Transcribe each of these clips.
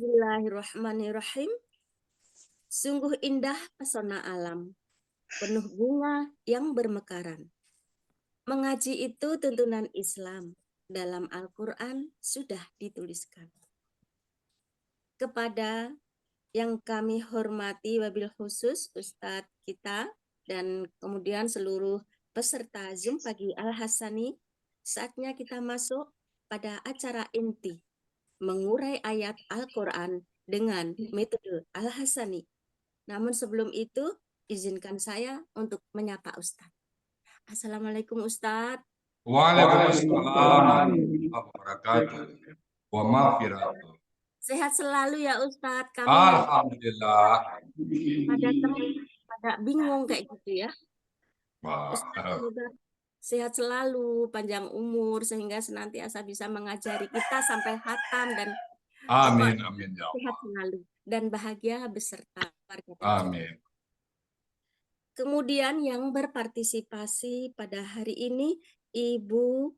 Bismillahirrahmanirrahim. Sungguh indah pesona alam, penuh bunga yang bermekaran. Mengaji itu tuntunan Islam, dalam Al-Quran sudah dituliskan. Kepada yang kami hormati wabil khusus Ustadz kita dan kemudian seluruh peserta Zoom pagi Al-Hasani, saatnya kita masuk pada acara inti, mengurai ayat Al-Quran dengan metode Al-Hasani. Namun sebelum itu, izinkan saya untuk menyapa Ustadz. Assalamualaikum Ustadz. Waalaikumsalam warahmatullahi wabarakatuh. Wa maghfiratuh. Sehat selalu ya Ustadz. Kami Alhamdulillah. pada bingung kayak gitu ya. Wah. Ustadz, semoga sehat selalu, panjang umur, sehingga senantiasa bisa mengajari kita sampai khatam dan Amin, amin ya sehat Allah. selalu dan bahagia beserta keluarga. Amin. Kemudian yang berpartisipasi pada hari ini Ibu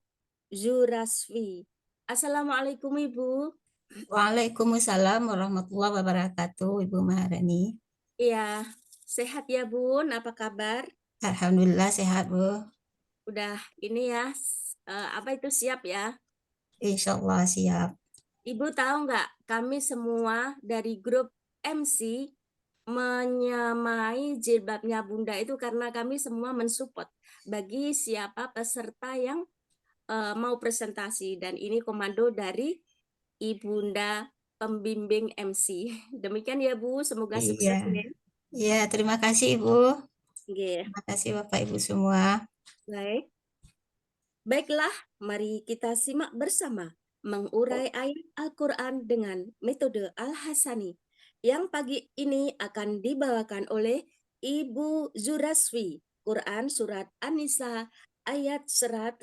Zuraswi. Assalamualaikum Ibu. Waalaikumsalam warahmatullahi wabarakatuh, Ibu Maharani. Iya, sehat ya Bun, apa kabar? Alhamdulillah sehat, Bu. Udah ini ya, apa itu siap ya? Insya Allah siap. Ibu tahu nggak, kami semua dari grup MC menyamai jilbabnya Bunda itu karena kami semua mensupport bagi siapa peserta yang mau presentasi, dan ini komando dari Ibunda pembimbing MC. Demikian ya Bu, semoga sukses ya. Iya, terima kasih Ibu. Yeah. Terima kasih Bapak Ibu semua. Baiklah, mari kita simak bersama mengurai ayat Al-Quran dengan metode Al-Hasani yang pagi ini akan dibawakan oleh Ibu Zuraswi, Quran Surat An-Nisa ayat 115.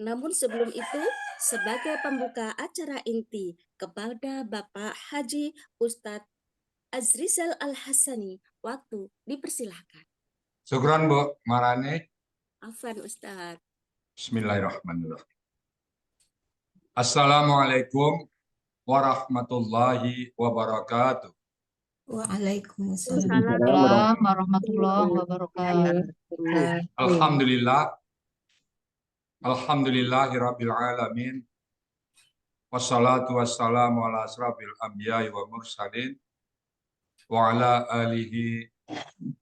Namun sebelum itu, sebagai pembuka acara inti kepada Bapak Haji Ustadz Azrizal Al-Hasani, waktu dipersilahkan. Syukran Bu Marani. Afwan Ustadz. Bismillahirrahmanirrahim. Assalamualaikum warahmatullahi wabarakatuh. Waalaikumsalam warahmatullahi wabarakatuh. Alhamdulillah. Alhamdulillahirabbil alamin. Wassalatu wassalamu ala asrafil anbiya'i wa mursalin wa ala alihi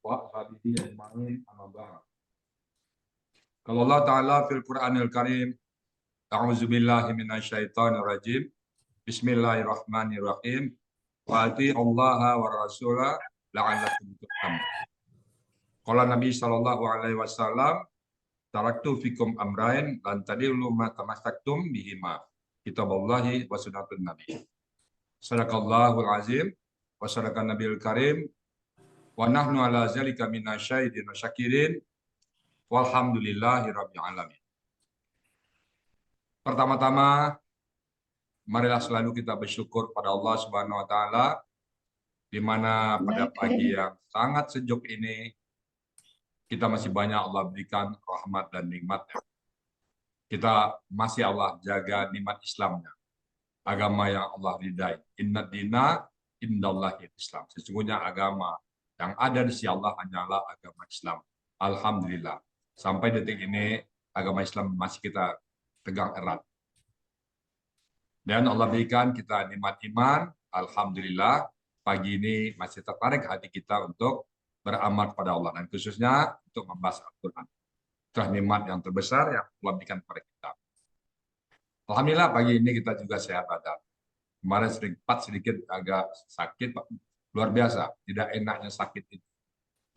wa ashabihi ajma'in, amma ba'd. Kalau Allah Ta'ala fil Qur'anil Karim, a'udzubillahi minasyaitonir rajim. Bismillahirrahmanirrahim. Wa ati'ullaha wa rasulah la'allakum turhamun. Qala Nabi sallallahu alaihi wasallam, taraktu fikum amrain lan tadillu ma tamassaktum bihima, kitaballahi wa sunnatun nabi. Sadaqallahul azim wa sadaqan nabiyul karim wa nahnu ala zalika minasyahidin wa syakirin walhamdulillahi rabbil alamin. Pertama-tama, marilah selalu kita bersyukur pada Allah Subhanahu wa taala, di mana pada pagi yang sangat sejuk ini kita masih banyak Allah berikan rahmat dan nikmatnya. Kita masih Allah jaga nikmat Islamnya, agama yang Allah ridai. Inna dina indallahi Islam. Sesungguhnya agama yang ada di sisi Allah hanyalah agama Islam. Alhamdulillah. Sampai detik ini agama Islam masih kita pegang erat. Dan Allah berikan kita nikmat iman. Alhamdulillah. Pagi ini masih tertarik hati kita untuk beramal pada Allah, dan khususnya untuk membahas Al-Quran. Itulah nikmat yang terbesar yang Allah berikan kepada kita. Alhamdulillah pagi ini kita juga sehat badan. Kemarin sedikit agak sakit, luar biasa. Tidak enaknya sakit itu.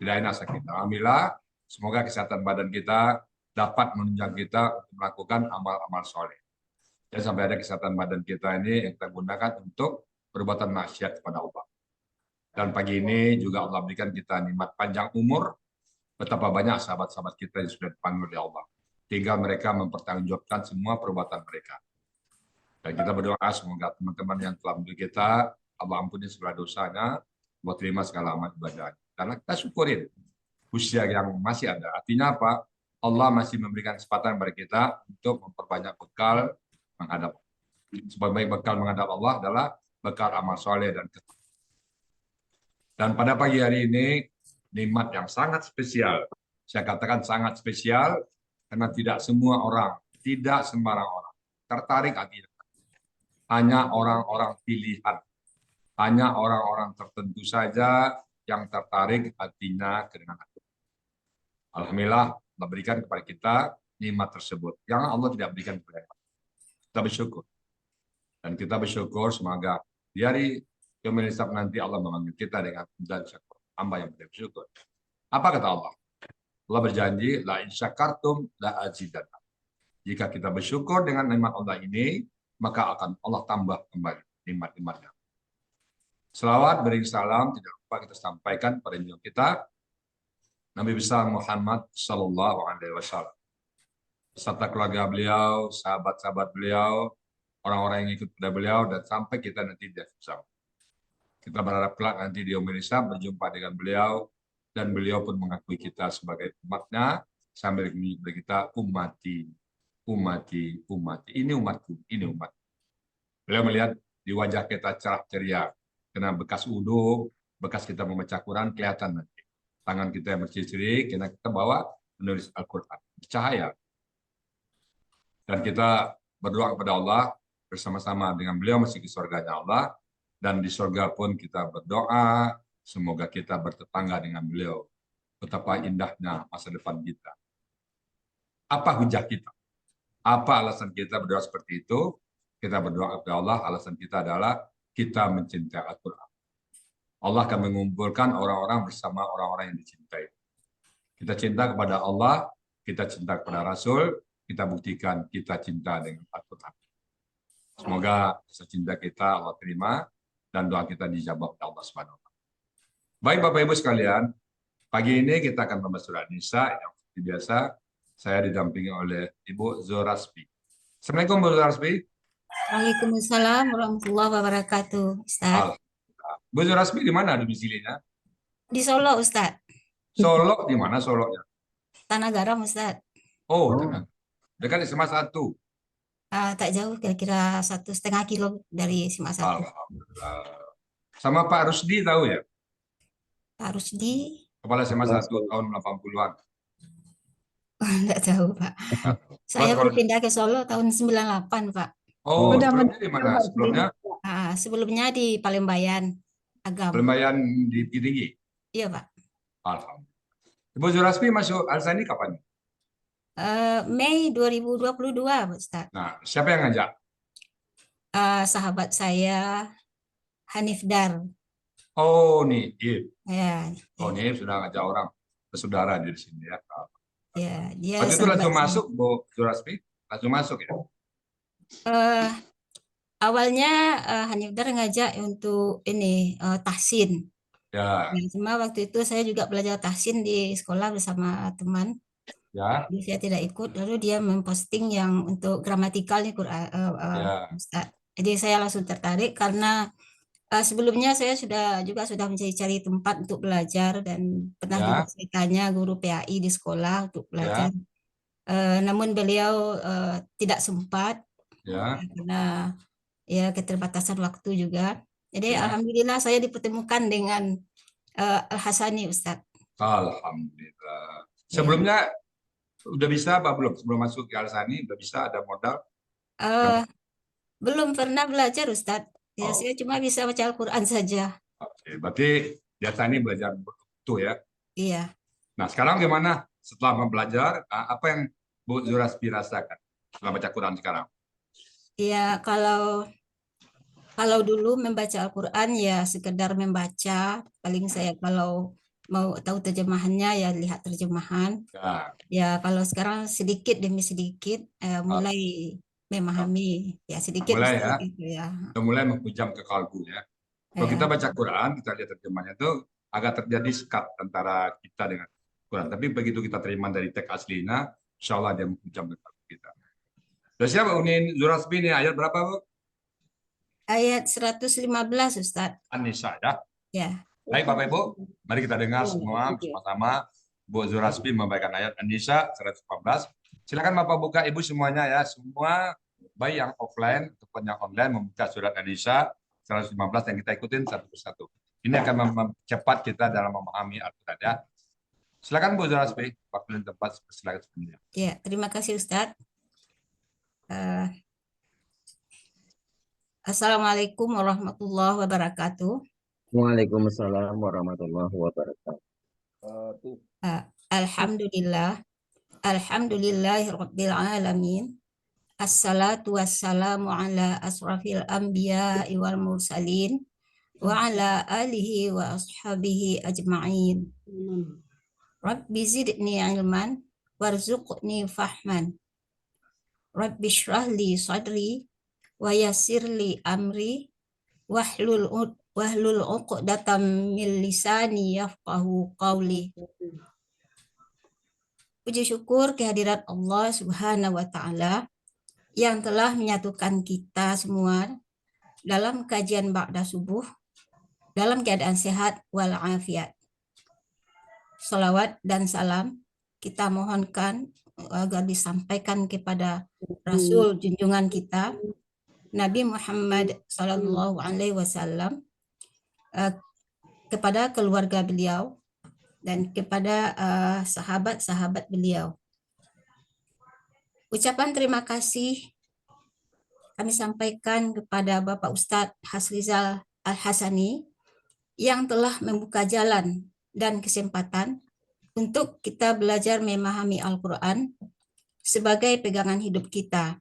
Tidak enak sakit. Alhamdulillah, semoga kesehatan badan kita dapat menunjang kita untuk melakukan amal-amal soleh. Dan sampai ada kesehatan badan kita ini yang kita gunakan untuk perbuatan maksiat kepada Allah. Dan pagi ini juga Allah berikan kita nikmat panjang umur. Betapa banyak sahabat-sahabat kita yang sudah dipanggil oleh Allah. Tinggal mereka mempertanggungjawabkan semua perbuatan mereka. Dan kita berdoa semoga teman-teman yang telah membantu kita, Allah ampuni segala dosanya, Allah terima segala amal ibadahnya. Karena kita syukurin usia yang masih ada. Artinya apa? Allah masih memberikan kesempatan kepada kita untuk memperbanyak bekal menghadap. Sebaik bekal menghadap Allah adalah bekal amal soleh dan ketakwaan. Dan pada pagi hari ini, nikmat yang sangat spesial. Saya katakan sangat spesial, karena tidak semua orang, tidak sembarang orang tertarik hatinya. Hanya orang-orang pilihan. Hanya orang-orang tertentu saja yang tertarik hatinya dengan Al-Quran. Alhamdulillah, Allah berikan kepada kita nikmat tersebut. Yang Allah tidak berikan kepada kita. Kita bersyukur. Dan kita bersyukur semoga di hari Yaumul Hisab nanti Allah memanggil kita dengan dan syukur. Hamba yang bersyukur. Apa kata Allah? Allah berjanji, la in syakartum la azidannakum. Jika kita bersyukur dengan nikmat Allah ini, maka akan Allah tambah kembali nikmat-nikmatnya. Selawat beri salam tidak lupa kita sampaikan pada junjungan kita Nabi besar Muhammad Sallallahu Alaihi Wasallam, serta keluarga beliau, sahabat-sahabat beliau, orang-orang yang ikut pada beliau, dan sampai kita nanti di bersama. Kita berharap kelak nanti di Yaumul Hisab berjumpa dengan beliau, dan beliau pun mengakui kita sebagai umatnya, sambil menyebut kita ummati, ummati, ummati. Ini umatku, ini umat. Beliau melihat di wajah kita cerah ceria, karena bekas wudhu, bekas kita membaca Quran kelihatan nanti. Tangan kita yang bersih-bersih, karena kita bawa menulis Al-Quran, cahaya. Dan kita berdoa kepada Allah bersama-sama dengan beliau masih di surganya Allah, dan di surga pun kita berdoa semoga kita bertetangga dengan beliau. Betapa indahnya masa depan kita. Apa hujah kita? Apa alasan kita berdoa seperti itu? Kita berdoa kepada Allah, alasan kita adalah kita mencintai Al-Quran. Allah akan mengumpulkan orang-orang bersama orang-orang yang dicintai. Kita cinta kepada Allah, kita cinta kepada Rasul, kita buktikan kita cinta dengan Al-Quran. Semoga rasa cinta kita Allah terima, dan doa kita dijawab oleh Allah Subhanahu wa Ta'ala. Baik Bapak Ibu sekalian, pagi ini kita akan membahas surah Nisa yang seperti biasa saya didampingi oleh Ibu Zurasbi. Assalamualaikum Bu Zurasbi. Waalaikumsalam warahmatullahi wabarakatuh, Ustaz. Bu Zurasbi di mana domisilinya? Di Solo, Ustaz. Solo di mana Solonya? Tanah Garam, Ustaz. Oh, dekat SMA 1. Tak jauh, kira-kira 1,5 kilo dari SMA 1. Alhamdulillah. Sama Pak Rusdi tahu ya? Pak Rusdi, Kepala SMA 1 tahun 80-an. enggak tahu, Pak. Saya baru pindah ke Solo tahun 98, Pak. Oh, sebelumnya di mana? Sebelumnya? Sebelumnya di Palembayan, Agam. Palembayan di Bukit Tinggi? Iya, Pak. Alhamdulillah. Ibu Zurasbi masuk Al-Sani kapan? Mei 2022, Ustaz. Nah, siapa yang ngajak? Sahabat saya, Hanif Dar. Oh, nih. Ya, Oh, nih sudah ngajak orang bersaudara di sini ya. ya, dia Waktu itu sahabat langsung saya. masuk, Bu Zurasbi? Langsung masuk ya? Awalnya Hanif Dar ngajak untuk ini tahsin. Ya, Ya, cuma waktu itu saya juga belajar tahsin di sekolah bersama teman. ya, Jadi saya tidak ikut. Lalu dia memposting yang untuk gramatikal nih Quran, ya, Ustaz. Jadi saya langsung tertarik karena sebelumnya saya sudah mencari-cari tempat untuk belajar dan pernah ya, juga saya tanya guru PAI di sekolah untuk belajar. Namun beliau tidak sempat ya. karena ya keterbatasan waktu juga. Jadi Ya. alhamdulillah saya dipertemukan dengan Al-Hasani, Ustaz. Alhamdulillah. Sebelumnya udah bisa apa belum? Sebelum masuk ke Al-Sani udah bisa, ada modal? Belum pernah belajar, Ustaz. Ya, Oh. saya cuma bisa baca Al-Quran saja. Oke, berarti biasa ini belajar betul ya. Iya. Nah, sekarang gimana? Setelah belajar, apa yang Bu Zurasbi rasakan setelah baca Quran sekarang? Ya, kalau dulu membaca Al-Quran ya sekedar membaca. Paling saya kalau mau tahu terjemahannya ya lihat terjemahan. Ya, Ya, kalau sekarang sedikit demi sedikit mulai memahami. Ya, sedikit mulai demi ya. sedikit ya. Udah mulai menghujam ke kalbu ya. Kalau kita baca Quran, kita lihat terjemahannya itu agak terjadi sekat antara kita dengan Quran. Tapi begitu kita terima dari teks aslinya, insya Allah dia menghujam ke kalbu kita. Sudah siap Unin Zurasbi ini ayat berapa Bu? Ayat 115, Ustaz. An-Nisa ya. Ya. Baik Bapak Ibu, mari kita dengar semua bersama-sama Bu Zurasbi membacakan ayat An-Nisa 114. Silakan Bapak buka Ibu semuanya ya. Semua baik yang offline ataupun yang online membuka surat An-Nisa 115 dan kita ikutin satu persatu. Ini akan mempercepat kita dalam memahami Al-Quran ya. Silakan Bu Zurasbi, waktu dan tempat silakan sebenarnya. Ya, terima kasih Ustadz. Assalamualaikum warahmatullahi wabarakatuh. Waalaikumsalam warahmatullahi wabarakatuh. Alhamdulillah. Alhamdulillahirabbil alamin. Assalatu wassalamu ala asrafil anbiya'i wal mursalin wa ala alihi wa ashabihi ajma'in. Rabbi zidni ilman warzuqni fahman. Rabbi shrah li sadri wa yassir li amri wahlul 'uqdatam min lisani yafqahu qawli. Puji syukur kehadirat Allah Subhanahu wa taala yang telah menyatukan kita semua dalam kajian ba'da subuh dalam keadaan sehat walafiat. Salawat dan salam kita mohonkan agar disampaikan kepada Rasul junjungan kita Nabi Muhammad Sallallahu Alaihi Wasallam, kepada keluarga beliau dan kepada sahabat-sahabat beliau. Ucapan terima kasih kami sampaikan kepada Bapak Ustadz Hasrizal Al-Hasani yang telah membuka jalan dan kesempatan untuk kita belajar memahami Al-Quran sebagai pegangan hidup kita.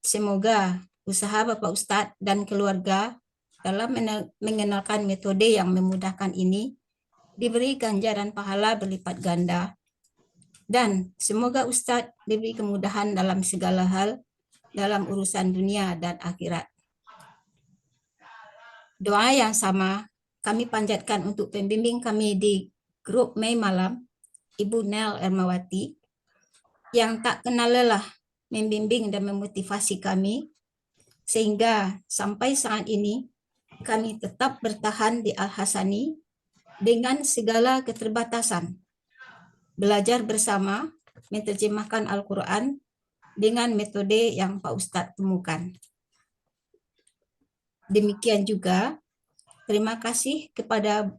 Semoga usaha Bapak Ustadz dan keluarga dalam mengenalkan metode yang memudahkan ini diberi ganjaran pahala berlipat ganda, dan semoga Ustadz diberi kemudahan dalam segala hal dalam urusan dunia dan akhirat. Doa yang sama kami panjatkan untuk pembimbing kami di grup Mei Malam, Ibu Nel Ermawati, yang tak kenal lelah membimbing dan memotivasi kami, sehingga sampai saat ini kami tetap bertahan di Al-Hasani dengan segala keterbatasan. Belajar bersama menerjemahkan Al-Quran dengan metode yang Pak Ustadz temukan. Demikian juga terima kasih kepada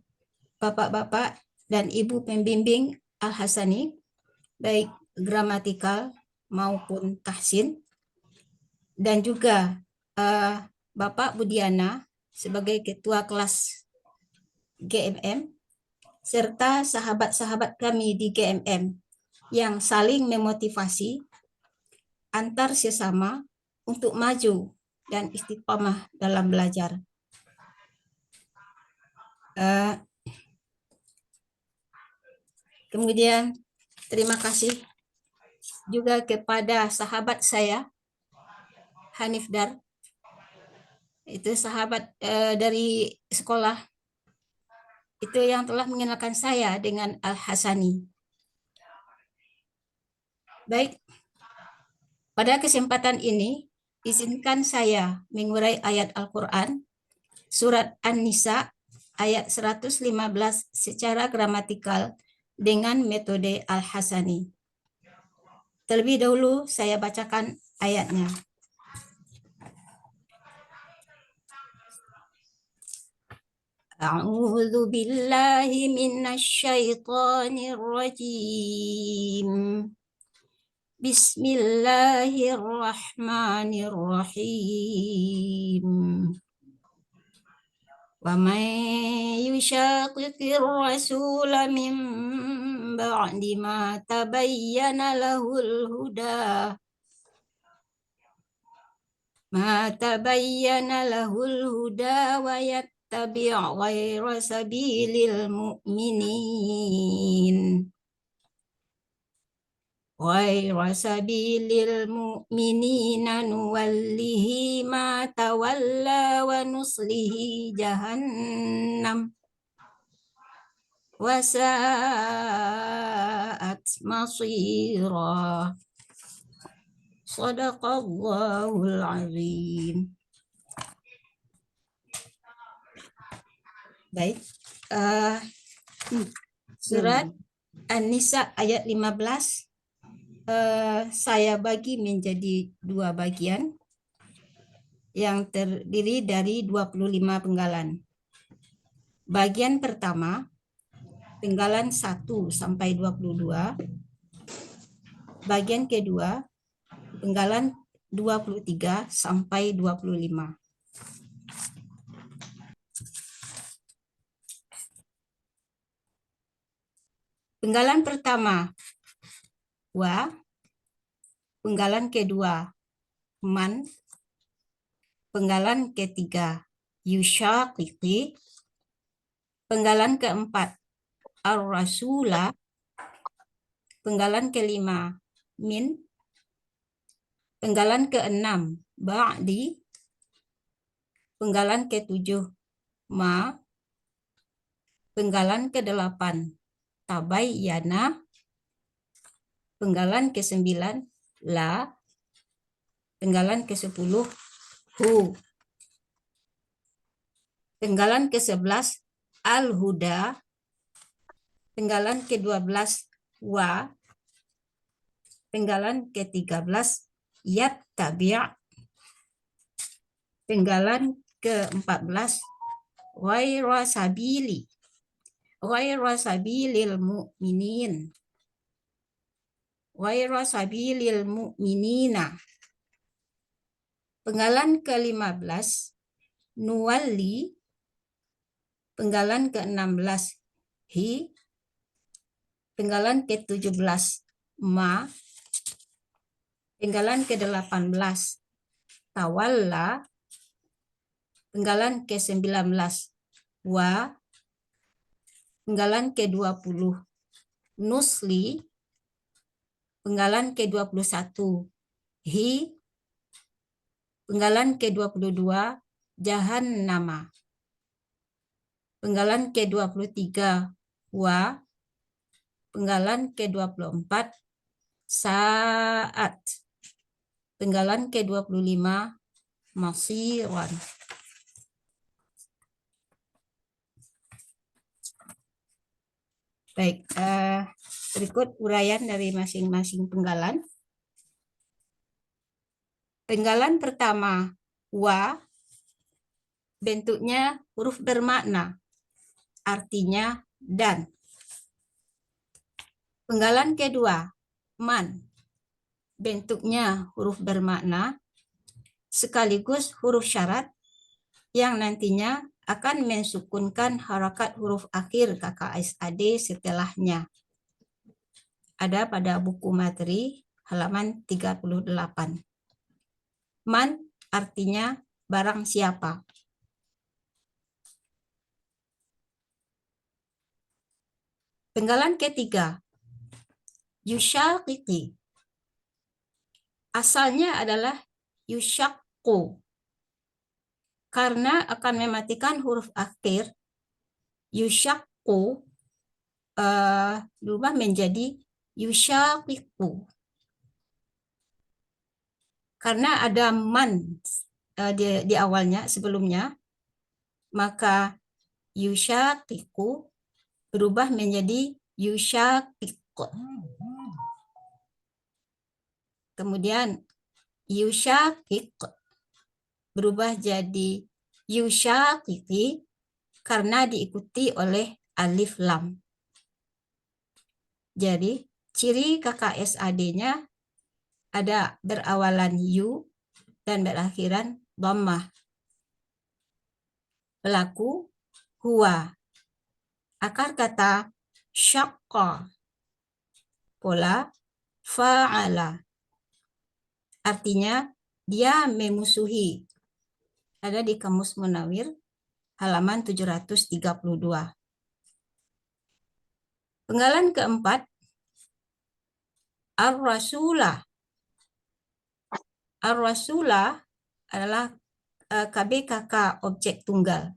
Bapak-bapak dan Ibu pembimbing Al-Hasani, baik gramatikal maupun tahsin, dan juga Bapak Budiana sebagai ketua kelas GMM, serta sahabat-sahabat kami di GMM yang saling memotivasi antar sesama untuk maju dan istiqamah dalam belajar. Kemudian terima kasih juga kepada sahabat saya, Hanif Dar, itu sahabat dari sekolah, itu yang telah mengenalkan saya dengan Al-Hasani. Baik, pada kesempatan ini, izinkan saya mengurai ayat Al-Quran, surat An-Nisa, ayat 115 secara gramatikal dengan metode Al-Hasani. Terlebih dahulu saya bacakan ayatnya. A'udzu billahi minasyaitonir rajim. Bismillahirrahmanirrahim. Wa man yushaqiqir rasula min ba'di ma tabayyana lahul huda wa yattabi' ghayra sabilil mu'minin nuwallihi ma tawalla wa nuslihi jahannam wa sa'at masira. Shadaqallahul azim. Baik, Surat An-Nisa ayat 15 saya bagi menjadi dua bagian yang terdiri dari 25 penggalan. Bagian pertama, penggalan 1 sampai 22. Bagian kedua, penggalan 23 sampai 25. Penggalan pertama, wa. Penggalan kedua, man. Penggalan ketiga, yushaqiqi. Penggalan keempat, ar-rasula. Penggalan kelima, min. Penggalan keenam, ba'di. Penggalan ketujuh, ma. Penggalan kedelapan, tabayyana. Penggalan ke-9, la. Penggalan ke-10, hu. Penggalan ke-11, al-huda. Penggalan ke-12, wa. Penggalan ke-13, yattabi'. Penggalan ke-14, ghaira sabili. Ghaira sabilil mu'minin. Ghaira sabilil mu'minina. Penggalan ke-15, nuwalli. Penggalan ke-16, hi. Penggalan ke-17, ma. Penggalan ke-18, tawalla. Penggalan ke-19, wa. Penggalan ke-20, nusli. Penggalan ke-21, hi. Penggalan ke-22, jahannama. Penggalan ke-23, wa. Penggalan ke-24, saat. Penggalan ke-25, masiran. Baik, berikut uraian dari masing-masing penggalan. Penggalan pertama, wa, bentuknya huruf bermakna, artinya dan. Penggalan kedua, man, bentuknya huruf bermakna, sekaligus huruf syarat yang nantinya akan mensukunkan harakat huruf akhir KKSAD setelahnya. Ada pada buku materi halaman 38. Man artinya barang siapa. Penggalan ketiga, yushaqiqi. Asalnya adalah yushaqqu. Karena akan mematikan huruf akhir, yushaqqu berubah menjadi yushaqiqu. Karena ada man di awalnya sebelumnya, maka yushaqiqu berubah menjadi yushaqiq. Kemudian yushaqiq berubah jadi yushaqiqi karena diikuti oleh alif lam. Jadi ciri KKSAD-nya ada berawalan yu dan berakhiran dhammah. Pelaku huwa. Akar kata syaqqa. Pola fa'ala. Artinya dia memusuhi. Ada di Kamus Munawir halaman 732. Penggalan keempat, ar-rasulah. Ar-rasulah adalah KBKK objek tunggal.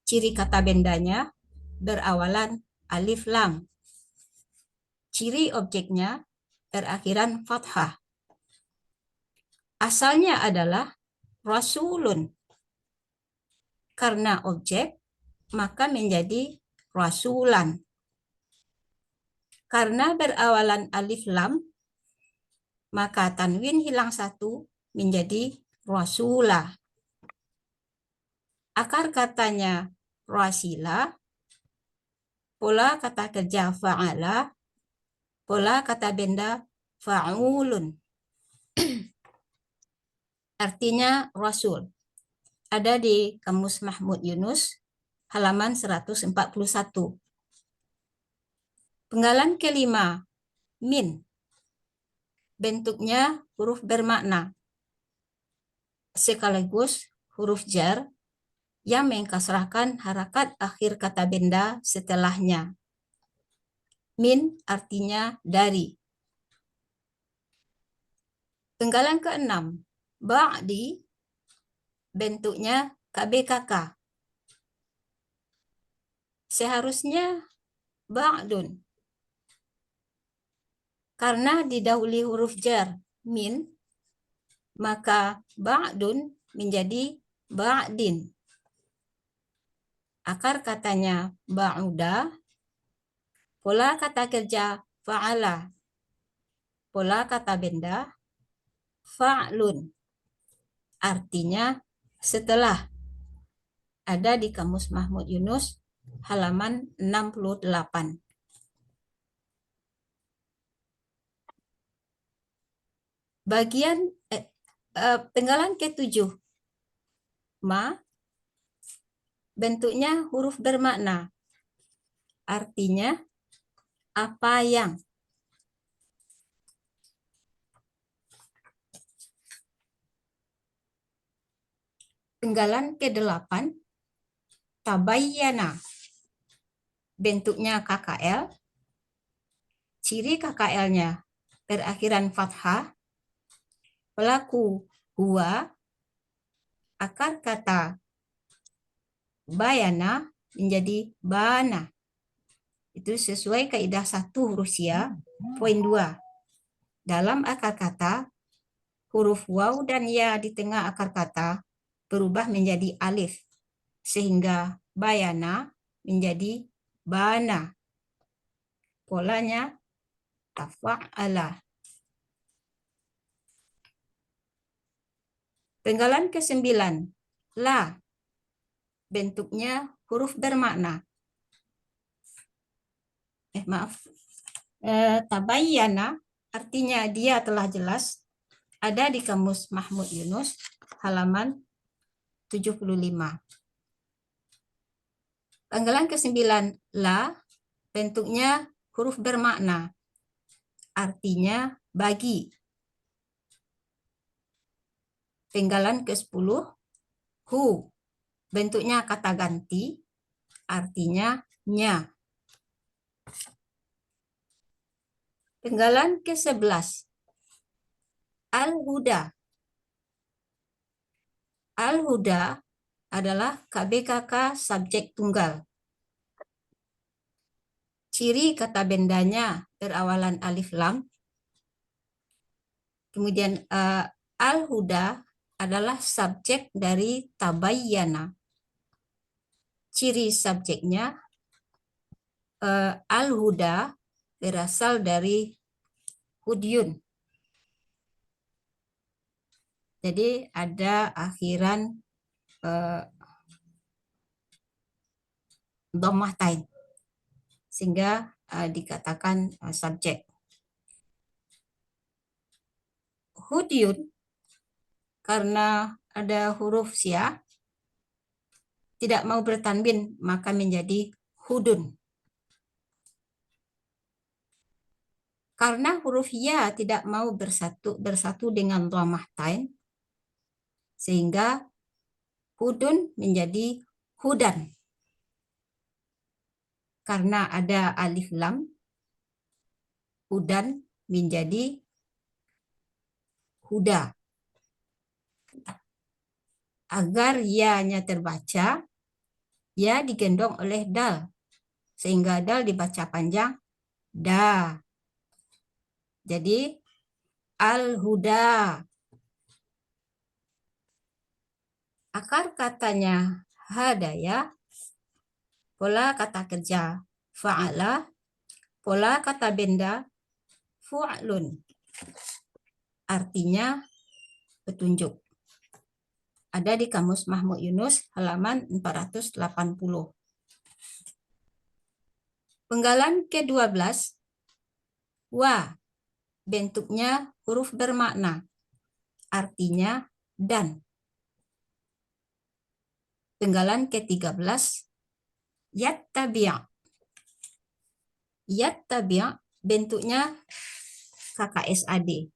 Ciri kata bendanya berawalan alif lam. Ciri objeknya berakhiran fathah. Asalnya adalah rasulun. Karena objek, maka menjadi rasulan. Karena berawalan alif lam, maka tanwin hilang satu menjadi rasula. Akar katanya rasila, pola kata kerja fa'ala, pola kata benda fa'ulun. Artinya rasul. Ada di Kamus Mahmud Yunus, halaman 141. Penggalan kelima, min. Bentuknya huruf bermakna, sekaligus huruf jar yang mengkasrahkan harakat akhir kata benda setelahnya. Min artinya dari. Penggalan keenam, ba'di. Bentuknya KBKK. Seharusnya ba'dun. Karena didahului huruf jar min, maka ba'dun menjadi ba'din. Akar katanya ba'uda, pola kata kerja fa'ala, pola kata benda fa'lun. Artinya setelah. Ada di Kamus Mahmud Yunus halaman 68. Bagian penggalan ke-7, ma. Bentuknya huruf bermakna, artinya apa yang. Penggalan ke-8, tabayyana. Bentuknya KKL, ciri KKL-nya berakhiran fathah, pelaku huwa, akar kata bayana menjadi bana. Itu sesuai kaidah 1 Rusia, poin 2. Dalam akar kata, huruf waw dan ya di tengah akar kata berubah menjadi alif, sehingga bayana menjadi bana. Polanya tafa'ala. Penggalan ke-9, la. Bentuknya huruf bermakna. Tabayyana artinya dia telah jelas. Ada di Kamus Mahmud Yunus halaman 75. Penggalan ke-9, la. Bentuknya huruf bermakna, artinya bagi. Penggalan ke-10, hu. Bentuknya kata ganti, artinya nya. Penggalan ke-11, al-huda. Al-huda adalah KBKK subjek tunggal. Ciri kata bendanya berawalan alif lam. Kemudian al-huda adalah subjek dari tabayyana. Ciri subjeknya al-huda berasal dari hudyun. Jadi ada akhiran dhammatain, sehingga dikatakan subjek. Hudyun karena ada huruf sya tidak mau bertanwin, maka menjadi hudun. Karena huruf ya tidak mau bersatu dengan dhammatain, sehingga hudun menjadi hudan. Karena ada alif lam, hudan menjadi huda. Agar ya-nya terbaca, ya digendong oleh dal, sehingga dal dibaca panjang da. Jadi al-huda. Akar katanya hadaya. pola kata kerja fa'ala, pola kata benda fu'lun. Artinya petunjuk. Ada di Kamus Mahmud Yunus halaman 480. Penggalan ke-12, wa, bentuknya huruf bermakna, artinya dan. Penggalan ke-13, yattabi'. Yattabi', bentuknya KKSAD.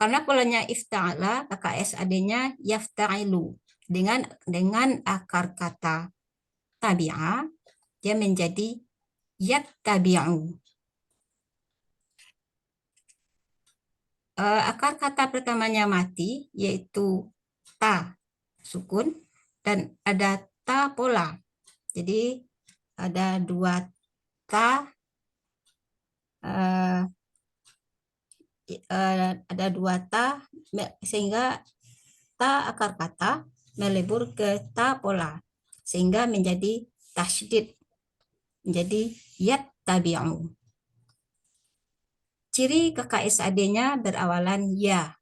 Karena polanya ifta'ala, KKSAD-nya yafta'ilu. Dengan akar kata tabi'a, dia menjadi yattabi'u. Akar kata pertamanya mati, yaitu ta sukun, dan ada ta pola. Jadi ada dua ta, ada dua ta, sehingga ta akar kata melebur ke ta pola, sehingga menjadi tasydid, menjadi yattabi'u. Ciri KKSAD-nya berawalan ya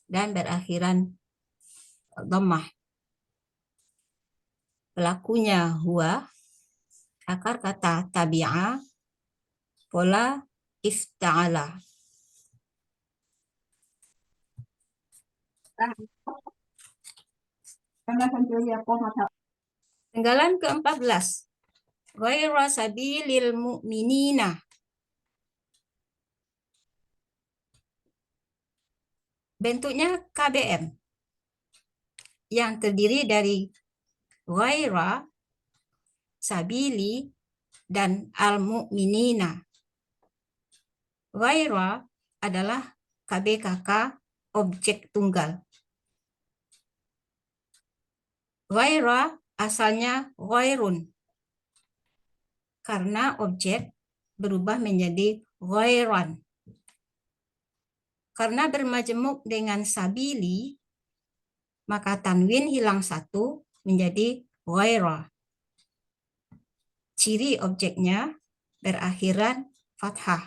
dan berakhiran dhammah. Pelakunya huwa, akar kata tabi'a, pola ifta'ala. Penggalan ke-14, ghaira sabilil mu'minina. Bentuknya KBM yang terdiri dari ghaira, sabili, dan al-mu'minina. Ghaira adalah KBKK objek tunggal. Ghaira asalnya ghairun, karena objek berubah menjadi ghairan. Karena bermajemuk dengan sabili, maka tanwin hilang satu menjadi ghaira. Ciri objeknya berakhiran fathah.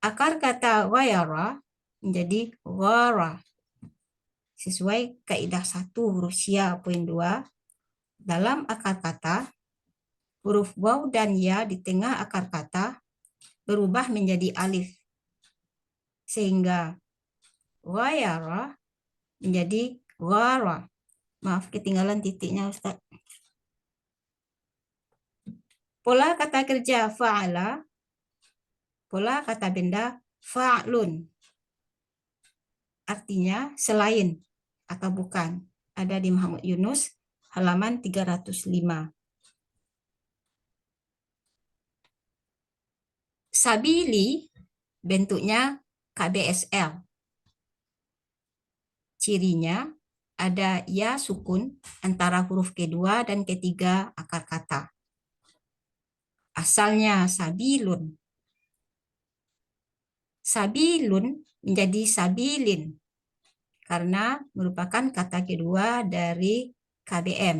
Akar kata ghaira menjadi ghara. Sesuai kaidah 1 huruf sya poin 2, dalam akar kata, huruf waw dan ya di tengah akar kata berubah menjadi alif. Sehingga ghayara menjadi ghara. Maaf, ketinggalan titiknya, Ustaz. Pola kata kerja fa'ala, pola kata benda fa'lun. Artinya selain atau bukan. Ada di Mahmud Yunus halaman 305. Sabili bentuknya KBSL. Cirinya ada ya sukun antara huruf kedua dan ketiga akar kata. Asalnya sabilun. Sabilun menjadi sabilin karena merupakan kata kedua dari KBM.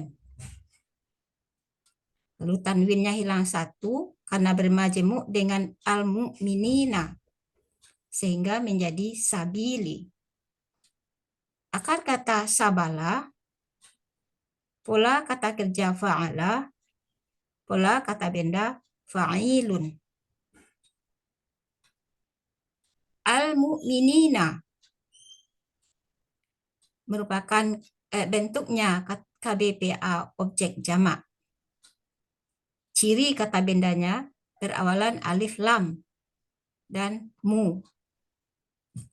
Lalu tanwinnya hilang satu karena bermajemuk dengan al-mu'minina, sehingga menjadi sabili. Akar kata sabala, pola kata kerja fa'ala, pola kata benda fa'ilun. Al-mu'minina merupakan bentuknya KBPA objek jamak. Ciri kata bendanya berawalan alif lam dan mu.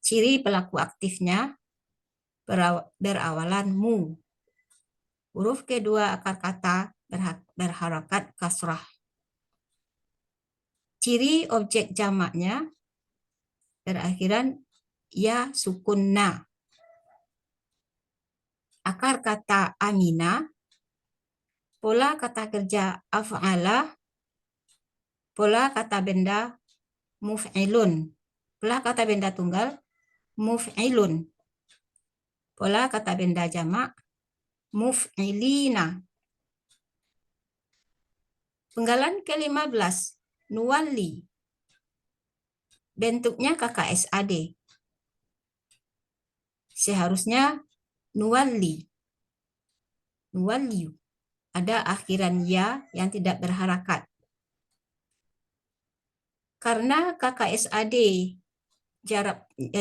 Ciri pelaku aktifnya berawalan mu. Huruf kedua akar kata berharakat kasrah. Ciri objek jamaknya berakhiran ya sukun na. Akar kata amina, pola kata kerja af'ala, pola kata benda muf'ilun. Pola kata benda tunggal muf'ilun. Pola kata benda jamak muf'ilina. Penggalan ke-15, nuwalli. Bentuknya KKSAD. Seharusnya nuwalli. Nuwalli. Ada akhiran ya yang tidak berharakat. Karena KKSAD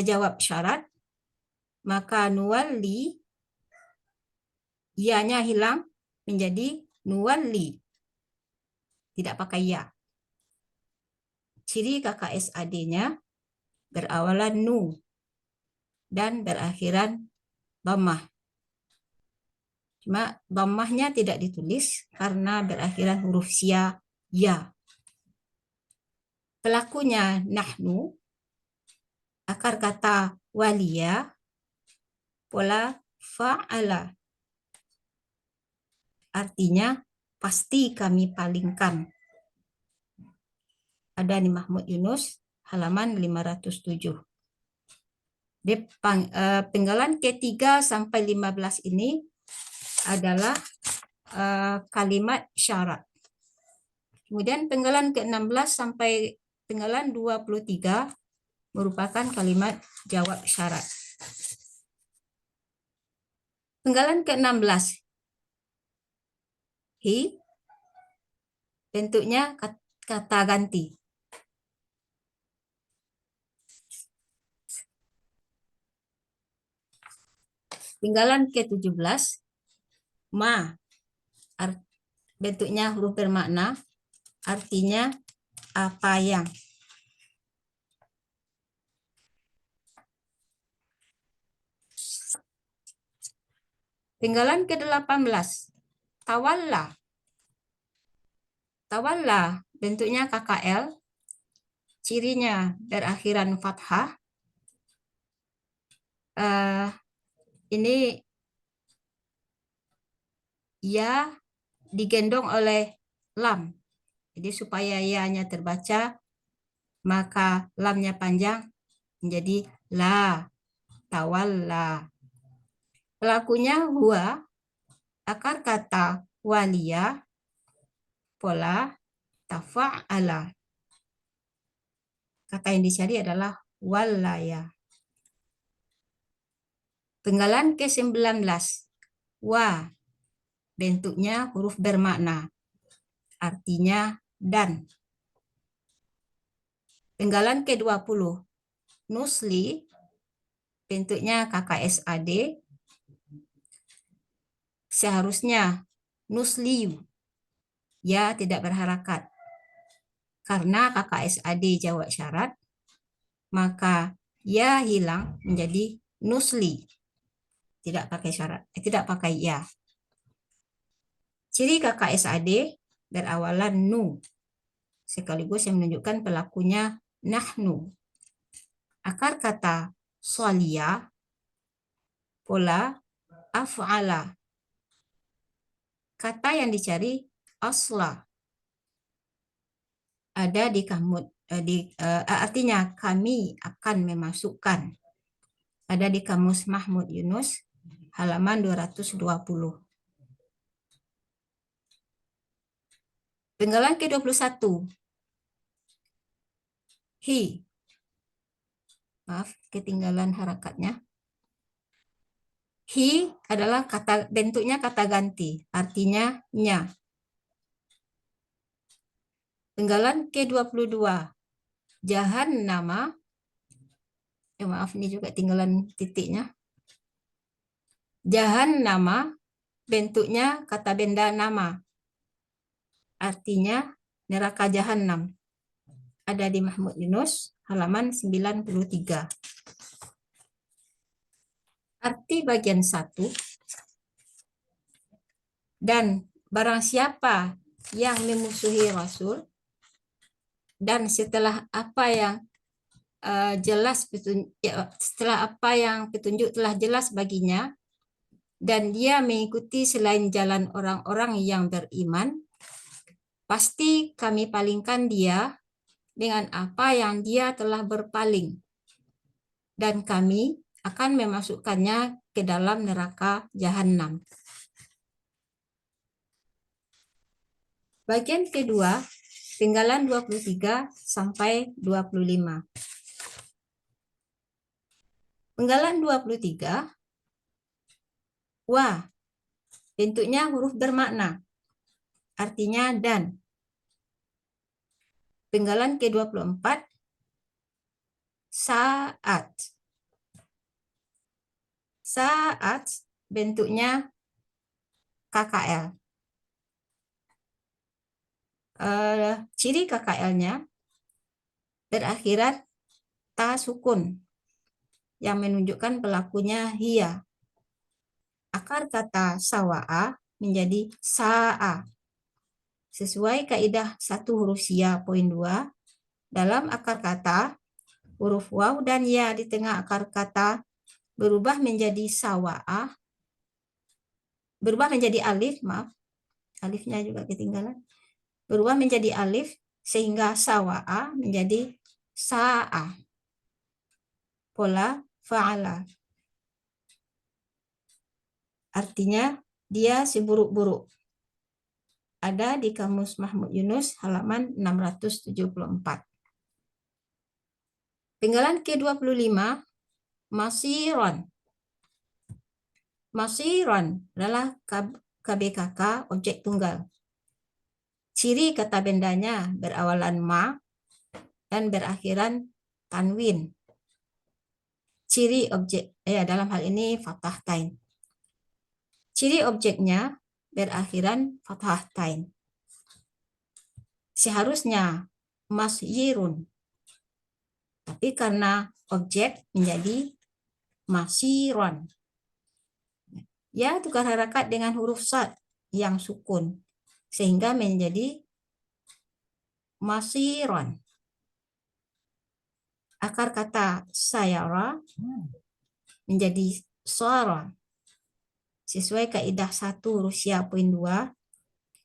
jawab syarat, maka nuwalli ya-nya hilang menjadi nuwalli. Tidak pakai ya. Ciri KKSAD-nya berawalan nu dan berakhiran dhammah. Cuma dhammahnya tidak ditulis karena berakhiran huruf sia ya. Pelakunya nahnu, akar kata waliya, pola fa'ala. Artinya pasti kami palingkan. Ada di Mahmud Yunus halaman 507. Penggalan ke-3 sampai 15 ini adalah kalimat syarat. Kemudian penggalan ke-16 sampai penggalan 23 merupakan kalimat jawab syarat. Penggalan ke-16, hi, bentuknya kata ganti. Penggalan ke-17, ma, bentuknya huruf bermakna, artinya apa yang. Penggalan ke-18, tawalla. Tawalla bentuknya KKL, cirinya berakhiran fathah. Ini ya digendong oleh lam. Jadi supaya ya-nya terbaca, maka lamnya panjang menjadi la, tawalla. Pelakunya huwa, akar kata waliya, pola tafa'ala. Kata yang dicari adalah wallaya. Penggalan ke-19, wa, bentuknya huruf bermakna, artinya dan. Penggalan ke-20, nusli, bentuknya KKSAD, seharusnya nusliyu, ya tidak berharakat. Karena KKSAD jawab syarat, maka ya hilang menjadi nusli. Tidak pakai syarat, tidak pakai ya. Ciri KKSAD berawalan nu, sekaligus yang menunjukkan pelakunya nahnu. Akar kata solia, pola af'ala. Kata yang dicari asla. Ada di kamus, artinya kami akan memasukkan. Ada di kamus Mahmud Yunus halaman 220. Penggalan ke-21, hi. Maaf, ketinggalan harakatnya. Hi adalah bentuknya kata ganti, artinya nya. Penggalan ke-22, jahannama. Maaf, ini juga tinggalan titiknya. Jahannama, bentuknya kata benda nama, artinya neraka jahannam. Ada di Mahmud Yunus halaman 93. Arti bagian 1, dan barang siapa yang memusuhi Rasul, dan setelah apa yang setelah apa yang petunjuk telah jelas baginya, dan dia mengikuti selain jalan orang-orang yang beriman, pasti kami palingkan dia dengan apa yang dia telah berpaling. dan kami akan memasukkannya ke dalam neraka jahanam. Bagian kedua, Penggalan 23 sampai 25. Penggalan 23, wa, bentuknya huruf bermakna, artinya dan. Penggalan ke-24, saat. Saat bentuknya KKL. Ciri KKL-nya berakhiran ta sukun yang menunjukkan pelakunya hiya. Akar kata sawa'a menjadi sa'a. Sesuai kaidah 1 huruf sia poin 2, dalam akar kata huruf waw dan ya di tengah akar kata berubah menjadi sawa'a, berubah menjadi alif, maaf, alifnya juga ketinggalan. Berubah menjadi alif sehingga sawa'a menjadi sa'a. Pola fa'ala. Artinya dia seburuk-buruk. Ada di Kamus Mahmud Yunus halaman 674. Penggalan ke-25, masiron. Masiron adalah KBKK objek tunggal. Ciri kata bendanya berawalan ma dan berakhiran tanwin. Ciri objek, dalam hal ini fathah tain. Ciri objeknya berakhiran fathah tain. Seharusnya masyirun. Tapi karena objek menjadi masiron. Ya, tukar harakat dengan huruf sad yang sukun. Sehingga menjadi masiron. Akar kata sayara menjadi sara. Sesuai kaidah 1 huruf sia poin 2,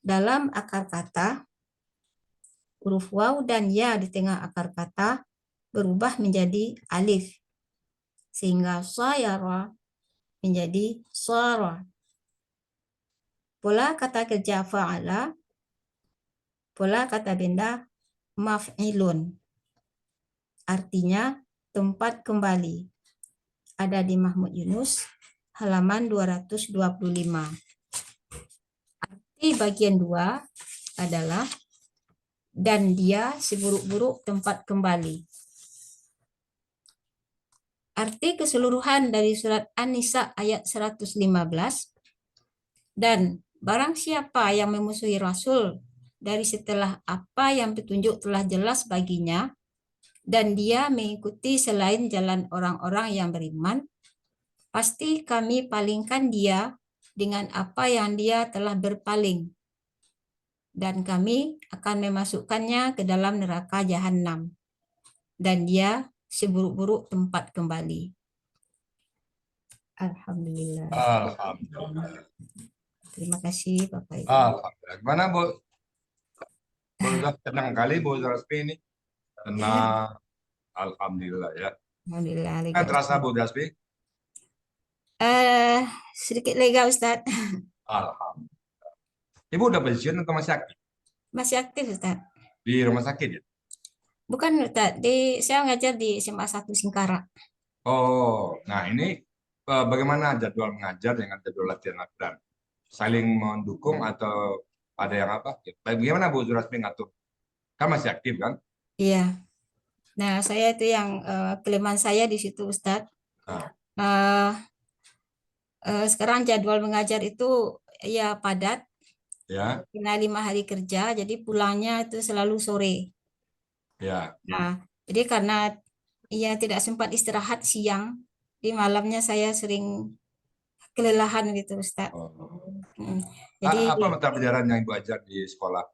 dalam akar kata huruf waw dan ya di tengah akar kata berubah menjadi alif. Sehingga sayara menjadi sara. Pola kata kerja fa'ala, pola kata benda maf'ilun. Artinya tempat kembali. Ada di Mahmud Yunus halaman 225. Arti bagian 2 adalah dan dia seburuk-buruk tempat kembali. Arti keseluruhan dari surat An-Nisa ayat 115, dan barang siapa yang memusuhi Rasul dari setelah apa yang petunjuk telah jelas baginya, dan dia mengikuti selain jalan orang-orang yang beriman, pasti kami palingkan dia dengan apa yang dia telah berpaling, dan kami akan memasukkannya ke dalam neraka jahanam, dan dia seburuk-buruk tempat kembali. Alhamdulillah. Alhamdulillah. Terima kasih Bapak Ibu. Alhamdulillah. Gimana Bu? Udah tenang kali Bu Rasmi ini. Tenang. Alhamdulillah ya. Alhamdulillah. Kan terasa Bu Rasmi? Sedikit lega Ustadz. Alhamdulillah. Ibu udah pensiun atau masih aktif? Masih aktif Ustadz. Di rumah sakit ya? Bukan Ustadz, saya ngajar di SMA 1 Singkara. Oh, nah ini bagaimana jadwal mengajar dengan jadwal latihan Al-Quran? Saling mendukung atau ada yang apa? Bagaimana Bu Rasmi ngatur? Kan masih aktif kan? Iya. Nah, saya itu yang kelemahan saya di situ Ustadz. Sekarang jadwal mengajar itu ya padat. Ya. Kena 5 hari kerja, jadi pulangnya itu selalu sore. Ya. Nah, jadi karena ya tidak sempat istirahat siang, di malamnya saya sering kelelahan gitu Ustadz. Jadi apa mata pelajaran yang Ibu ajar di sekolah?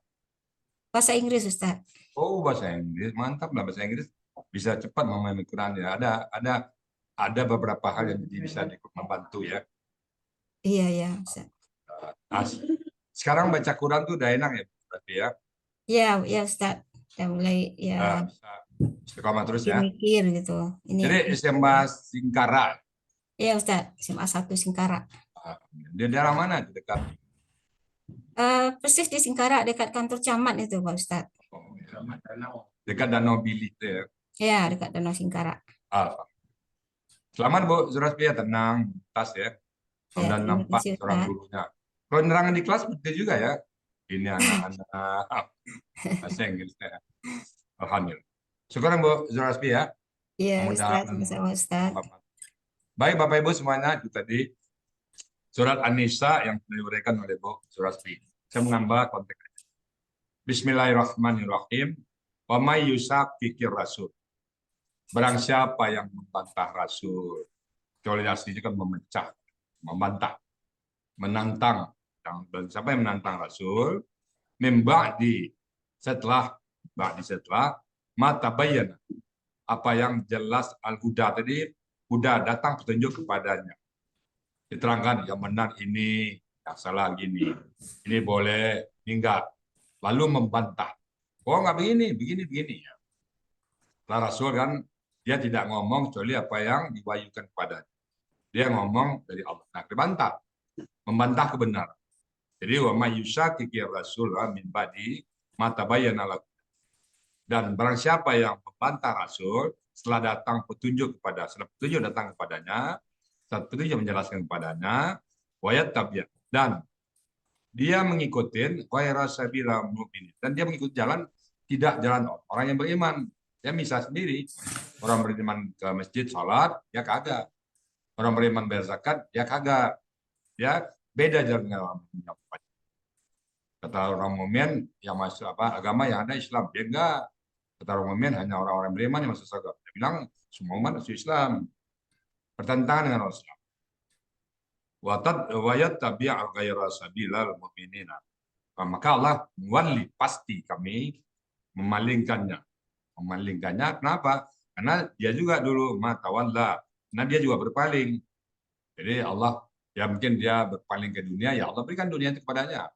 Bahasa Inggris Ustadz. Oh, bahasa Inggris, mantap lah bahasa Inggris. Bisa cepat memahami Quran ya. Ada beberapa hal yang bisa membantu ya. Iya ya. Sekarang baca Quran tuh udah enak ya berarti ya? Iya ya Ustadz. Udah mulai ya. Istiqomah terus ya. mikir gitu. Ini Jadi SMA Singkara. ya Ustaz, SMA 1 Singkara. Di daerah mana di dekat? Persis di Singkara dekat kantor camat itu Pak Ustaz. Dekat Danau Bili itu ya. Ya, dekat Danau Singkara. Selamat Bu Suraspi ya, tenang, tas ya. Kemudian terima nampak kasih, seorang Ustaz. gurunya. Kalau nerangan di kelas betul juga ya. Ini anak-anak bahasa Inggris ya. Alhamdulillah. Syukuran Bu Suraspi ya. Iya Ustaz, Mudah-mudahan sama Ustaz. baik Bapak Ibu semuanya, itu tadi surat An-Nisa yang diberikan oleh Bu Suraspi. Saya menambah konteksnya. Bismillahirrahmanirrahim. Wa may yushaqiqir rasul. Barang siapa yang membantah Rasul. Kecuali aslinya kan memecah, membantah, menantang. Dan siapa yang menantang Rasul? Setelah mata bayan. Apa yang jelas al-huda tadi, huda datang petunjuk kepadanya. Diterangkan yang benar ini, yang salah gini. Ini boleh, ini enggak. Lalu membantah. Oh enggak begini, begini ya. Setelah Rasul kan dia tidak ngomong kecuali apa yang diwahyukan kepadanya. Dia ngomong dari Allah. Nah, dibantah, membantah kebenaran. Jadi wa may yushaqiqir rasul min ba'di ma tabayyana lahu. Dan barang siapa yang membantah Rasul setelah datang petunjuk datang kepadanya, setelah petunjuk menjelaskan kepadanya, wayat tabiat, dan dia mengikuti ghairas sabila mu'minin, dan dia mengikuti jalan tidak jalan orang yang beriman. Dia bisa sendiri. Orang beriman ke masjid salat, ya kagak. Orang beriman bayar zakat, ya kagak. Ya beda jalan dengan orang beriman. Kata orang mukmin yang masuk agama yang ada Islam, dia enggak. Kata orang mukmin hanya orang-orang beriman yang masuk surga. Dia bilang semua umat masuk Islam. Bertentangan dengan orang Islam. Wa yattabi'u ghaira sabilil mu'minina. Maka Allah mewali, pasti kami memalingkannya. Memalingkannya kenapa? Karena dia juga dulu matawalla. Karena dia juga berpaling. Jadi Allah, ya mungkin dia berpaling ke dunia, ya Allah berikan dunia itu kepadanya.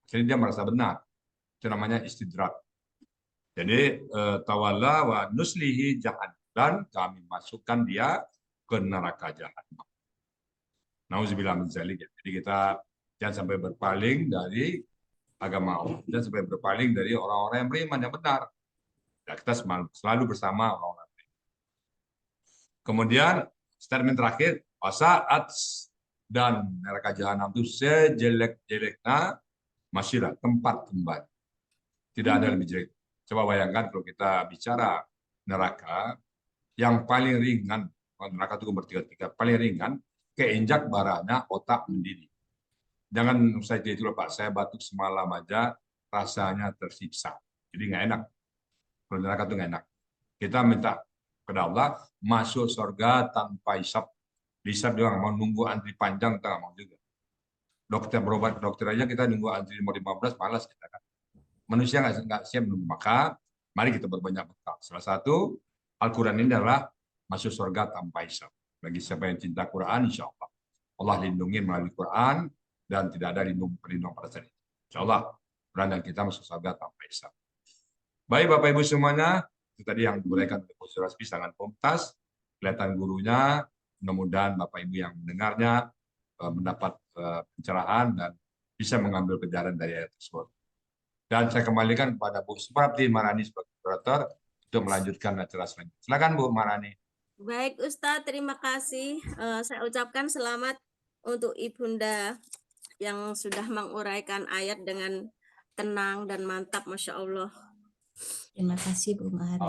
Jadi dia merasa benar. Itu namanya istidrak. Jadi tawalla wa nuslihi jahannam, dan kami masukkan dia ke neraka jahanam. Nauzubillah min dzalik. Jadi kita jangan sampai berpaling dari agama Allah, jangan sampai berpaling dari orang-orang yang beriman yang benar. Ya, kita selalu bersama orang-orang beriman. Kemudian statement terakhir, wasaat, dan neraka jahanam itu sejelek-jeleknya masyarakat, tempat kembali. Tidak ada lebih jelek. Coba bayangkan kalau kita bicara neraka, yang paling ringan, neraka itu bertiga-tiga, paling ringan, keinjak barahnya otak mendidih. Jangan saja itu Pak, saya batuk semalam aja, rasanya tersiksa. Jadi nggak enak. Kalau neraka itu nggak enak. Kita minta kepada Allah masuk surga tanpa hisab. Hisab juga mau nunggu antri panjang, kita nggak mau juga. Dokter berobat, dokter aja kita nunggu antri nomor 15, malas kita kan. Manusia nggak siap menunggu. Maka mari kita berbanyak bekal. Salah satu Al-Quran ini adalah masuk surga tanpa hisab. Bagi siapa yang cinta Quran, insya Allah Allah lindungi melalui Quran dan tidak ada perlindungan pada saat itu. Insya Allah Quran dan kita masuk surga tanpa hisab. Baik Bapak Ibu semuanya, itu tadi yang diberikan oleh Bu Suraspi sangat tuntas, kelihatan gurunya. Mudah-mudahan Bapak Ibu yang mendengarnya mendapat pencerahan dan bisa mengambil pelajaran dari ayat tersebut. Dan saya kembalikan kepada Bu Suprapti Marani sebagai moderator untuk melanjutkan acara selanjutnya. Silakan Bu Marani. Baik Ustadz, terima kasih. Saya ucapkan selamat untuk Ibunda yang sudah menguraikan ayat dengan tenang dan mantap, Masya Allah. Terima kasih Bu Mahari.